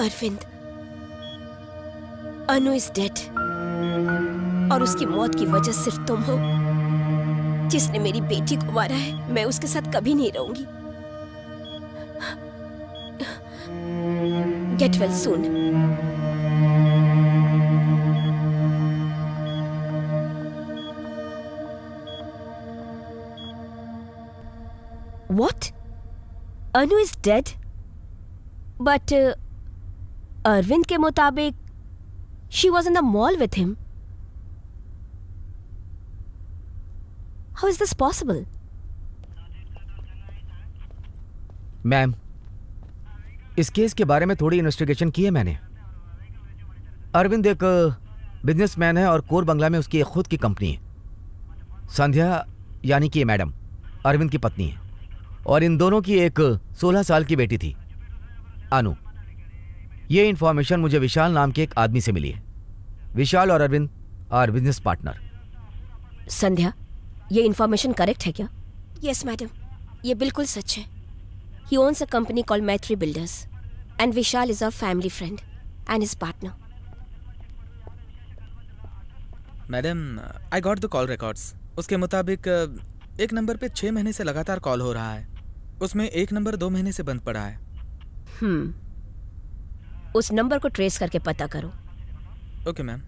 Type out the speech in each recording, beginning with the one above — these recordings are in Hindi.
अरविंद, अनु इज डेड और उसकी मौत की वजह सिर्फ तुम हो। जिसने मेरी बेटी को मारा है, मैं उसके साथ कभी नहीं रहूंगी। Get well soon. What? Anu is dead? But Arvind के मुताबिक she was in the mall with him. How is this possible? Ma'am, इस केस के बारे में थोड़ी इन्वेस्टिगेशन की है मैंने। अरविंद एक बिजनेसमैन है और कोर बंगला में उसकी एक खुद की कंपनी है। संध्या यानी कि मैडम अरविंद की पत्नी है और इन दोनों की एक 16 साल की बेटी थी, अनु। ये इंफॉर्मेशन मुझे विशाल नाम के एक आदमी से मिली है। विशाल और अरविंद आर बिजनेस पार्टनर। संध्या, ये इंफॉर्मेशन करेक्ट है क्या? यस मैडम, ये बिल्कुल सच है। He owns a company called Maitri Builders and Vishal is our family friend and his partner. Madam, I got the call records. उसके मुताबिक एक नंबर पे 6 महीने से लगातार कॉल हो रहा है। उसमें एक नंबर 2 महीने से बंद पड़ा है। उस नंबर को ट्रेस करके पता करो। Okay ma'am.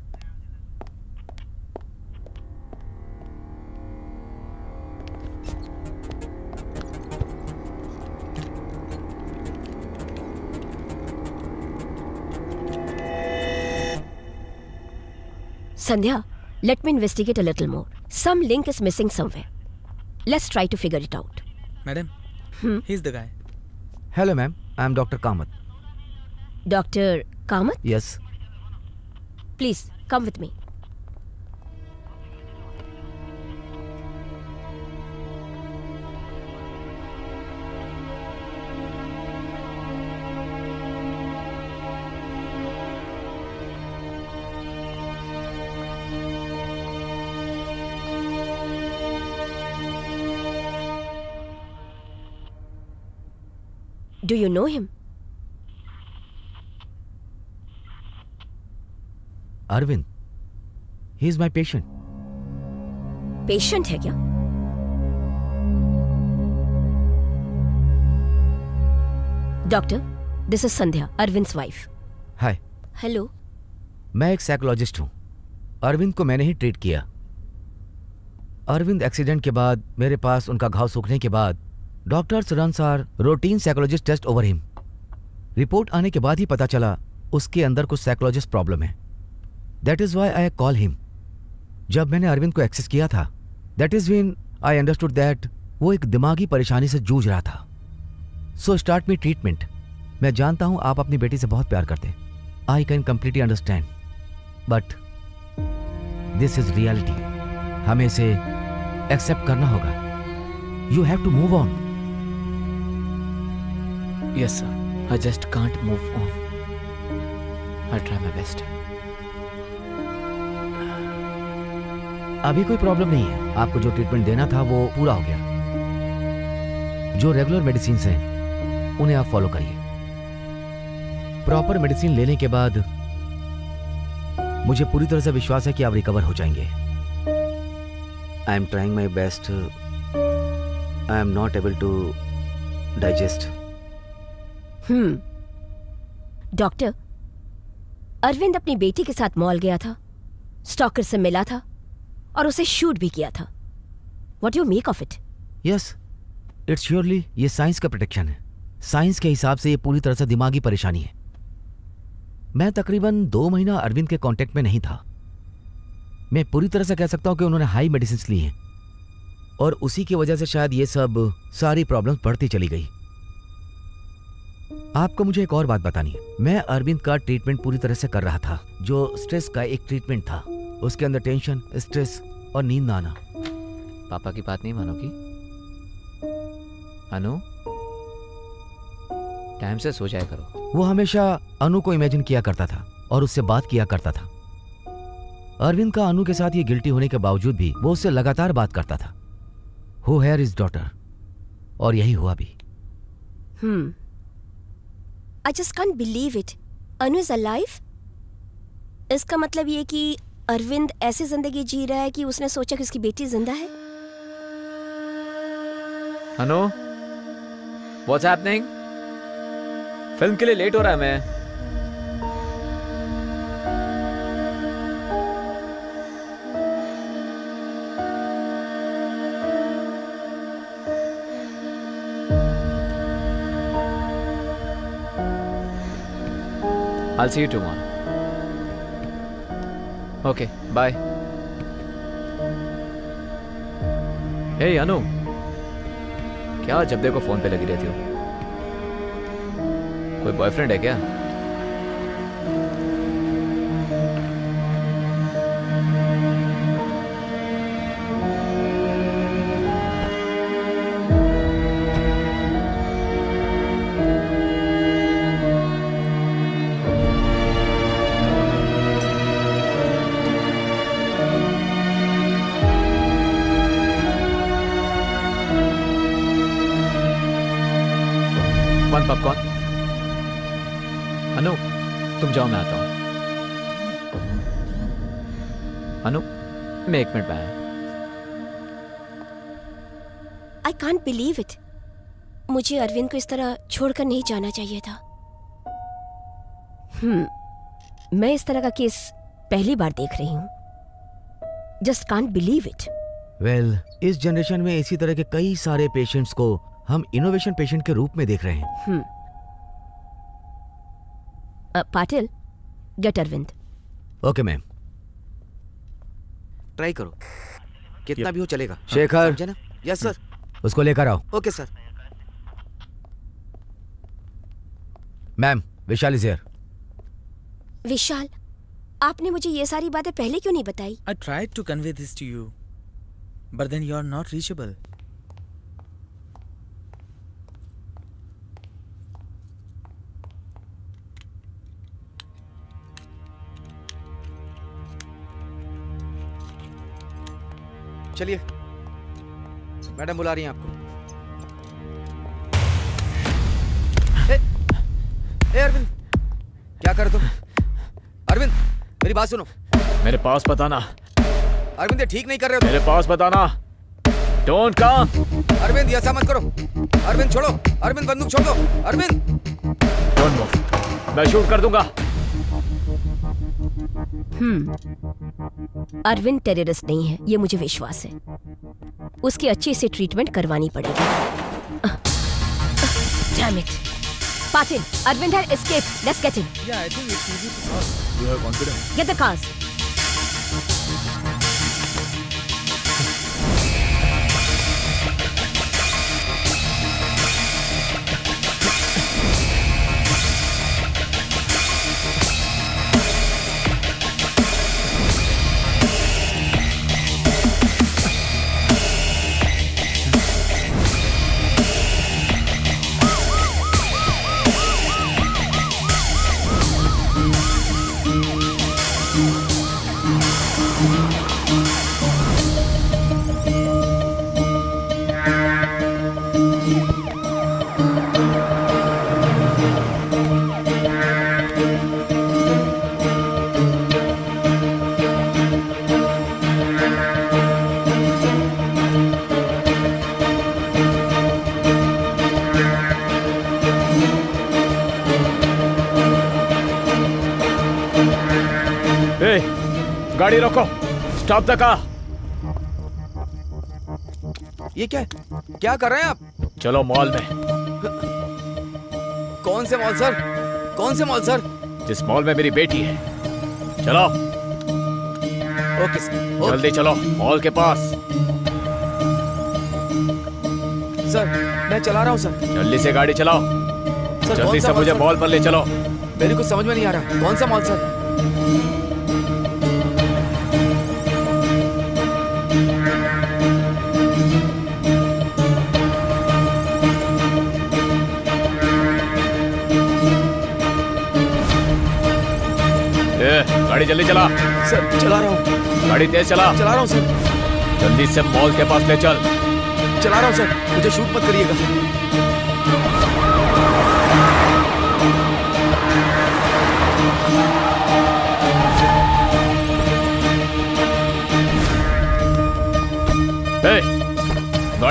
Sandhya, let me investigate a little more. Some link is missing somewhere. Let's try to figure it out. Madam, he's the guy. Hello ma'am, I am Dr. Kamath. Dr. Kamath? Yes. Please, come with me. Do you know him? Arvind. He is my patient. Patient है क्या? Doctor, this is Sandhya, Arvind's wife. Hi. Hello. मैं एक साइकोलॉजिस्ट हूँ। अरविंद को मैंने ही ट्रीट किया। अरविंद एक्सीडेंट के बाद मेरे पास उनका घाव सूखने के बाद doctors runs are routine psychologist test over him. Report आने के बाद ही पता चला उसके अंदर कुछ साइकोलॉजिस्ट प्रॉब्लम है। That is why I call him. जब मैंने अरविंद को एक्सेस किया था, that is when I understood that वो एक दिमागी परेशानी से जूझ रहा था। So start me treatment. मैं जानता हूं आप अपनी बेटी से बहुत प्यार करते हैं। I can completely understand, but this is reality. हमें इसे एक्सेप्ट करना होगा। You have to move on. Yes, sir. I just can't move on. I'll try my best. अभी कोई प्रॉब्लम नहीं है। आपको जो ट्रीटमेंट देना था वो पूरा हो गया। जो रेगुलर मेडिसिन हैं उन्हें आप फॉलो करिए। प्रॉपर मेडिसिन लेने के बाद मुझे पूरी तरह से विश्वास है कि आप रिकवर हो जाएंगे। I am trying my best. I am not able to digest. Doctor, Arvind अपनी बेटी के साथ मॉल गया था, स्टॉकर से मिला था और उसे शूट भी किया था। What you make of it? Yes, it's surely ये साइंस का प्रोटेक्शन है। साइंस के हिसाब से ये पूरी तरह से दिमागी परेशानी है। मैं तकरीबन 2 महीना अरविंद के कांटेक्ट में नहीं था। मैं पूरी तरह से कह सकता हूं कि उन्होंने हाई मेडिसिन ली हैं और उसी की वजह से शायद ये सब सारी प्रॉब्लम्स बढ़ती चली गई। आपको मुझे एक और बात बतानी है। मैं अरविंद का ट्रीटमेंट पूरी तरह से कर रहा था, जो स्ट्रेस का एक ट्रीटमेंट था। उसके अंदर टेंशन, स्ट्रेस और नींद ना आना। पापा की बात नहीं मानोगी? अनु, टाइम से सो जाया करो। वो हमेशा अनु को इमेजिन किया करता था और उससे बात किया करता था। अरविंद का अनु के साथ ये गिल्टी होने के बावजूद भी वो उससे लगातार बात करता था। हु हेयर इज डॉटर, और यही हुआ भी। I just can't believe it. Anu is alive? इसका मतलब ये कि अरविंद ऐसी जिंदगी जी रहा है कि उसने सोचा कि उसकी बेटी जिंदा है। अनु, व्हाट्स हैपनिंग? फिल्म के लिए लेट हो रहा है मैं। I'll see you tomorrow. Okay, bye. Hey अनु, क्या जब देखो फोन पे लगी रहती हो? कोई बॉयफ्रेंड है क्या? पॉपकॉर्न। अनु, तुम जाओ, मैं आता हूं। अनु, मैं 1 मिनट में आया। I can't believe it. मुझे अरविंद को इस तरह छोड़कर नहीं जाना चाहिए था। मैं इस तरह का केस पहली बार देख रही हूं। Just can't believe it. Well, इस जनरेशन में इसी तरह के कई सारे पेशेंट्स को हम इनोवेशन पेशेंट के रूप में देख रहे हैं। Patil, get Arvind. Okay ma'am. Try करो, कितना भी हो चलेगा। शेखर। समझे ना? Yes sir. उसको लेकर आओ। Okay sir. Ma'am, Vishal is here. Vishal, आपने मुझे ये सारी बातें पहले क्यों नहीं बताई? I tried to convey this to you, but then you are not reachable. चलिए, मैडम बुला रही हैं आपको। ए अरविंद, क्या कर तुम? अरविंद, मेरी बात सुनो। मेरे पास बताना। अरविंद, ये ठीक नहीं कर रहे हो। मेरे पास बताना। Don't come. अरविंद, ये ऐसा मत करो। अरविंद, छोड़ो। अरविंद, बंदूक छोड़ दो। अरविंद, डोंट मूव, मैं शूट कर दूंगा। अरविंद टेररिस्ट नहीं है, ये मुझे विश्वास है। उसकी अच्छी से ट्रीटमेंट करवानी पड़ेगी। Damn it. Patil, Arvind had escaped. Let's get him. Yeah, I think it's easy to solve. You have confidence. Get the cars. गाड़ी रोको, स्टॉप द कार। ये क्या कर रहे हैं आप? चलो मॉल में। कौन से मॉल सर? कौन से मॉल सर? जिस मॉल में मेरी बेटी है। चलो। Okay sir. जल्दी चलो मॉल के पास। सर, मैं चला रहा हूँ सर। जल्दी से गाड़ी चलाओ। सर, जल्दी से मुझे मॉल पर ले चलो। मेरे को समझ में नहीं आ रहा, कौन सा मॉल सर? गाड़ी जल्दी चला। सर, चला रहा हूँ। गाड़ी तेज चला। चला रहा हूँ सर। जल्दी से मॉल के पास ले चल। चला रहा हूँ सर, मुझे शूट मत करिएगा।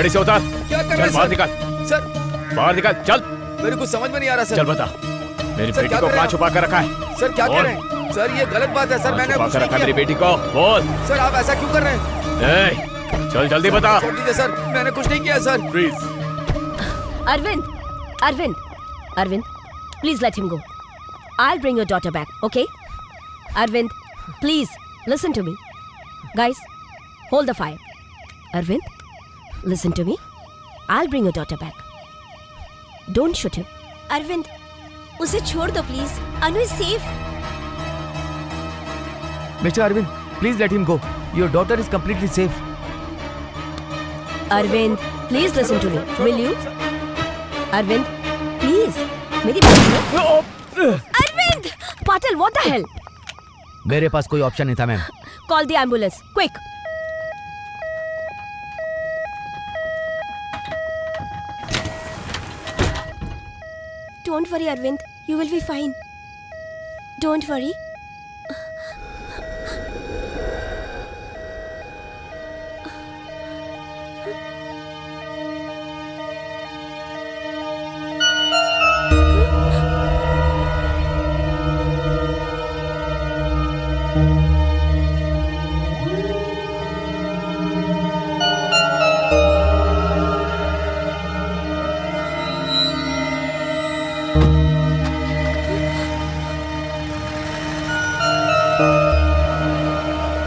गाड़ी से उतार। क्या कर रहे चल हैं बाहर सर? निकल, सर बाहर निकल, चल। मेरे को समझ में नहीं आ रहा सर। चल बता, मेरी सर, बेटी क्या को कर रहे कहाँ हैं छुपा कर रखा है? सर क्या बोल। कर रहे हैं सर? ये गलत बात है सर। मैंने छुपा कुछ कर नहीं रखा मेरी किया। बेटी को, बोल। सर आप ऐसा क्यों कर रहे हैं? ए, चल जल्दी बता। छोड़ दीजिए सर, मैंने कुछ नहीं किया sir. Please. Arvind, Arvind, Arvind, please let him go. I'll bring your daughter back, okay? Arvind, please listen to me. Guys, hold the fire. Arvind, listen to me. I'll bring your daughter back. Don't shoot him. Arvind, उसे छोड़ दो please. Anu is safe. Mr. Arvind, please let him go. Your daughter is completely safe. Arvind, please listen to me. Will you? Arvind, please. मेरी बात सुनो। Arvind! Patil, what the hell? मेरे पास कोई ऑप्शन नहीं था ma'am. Call the ambulance, quick. Don't worry, Arvind. You will be fine. Don't worry.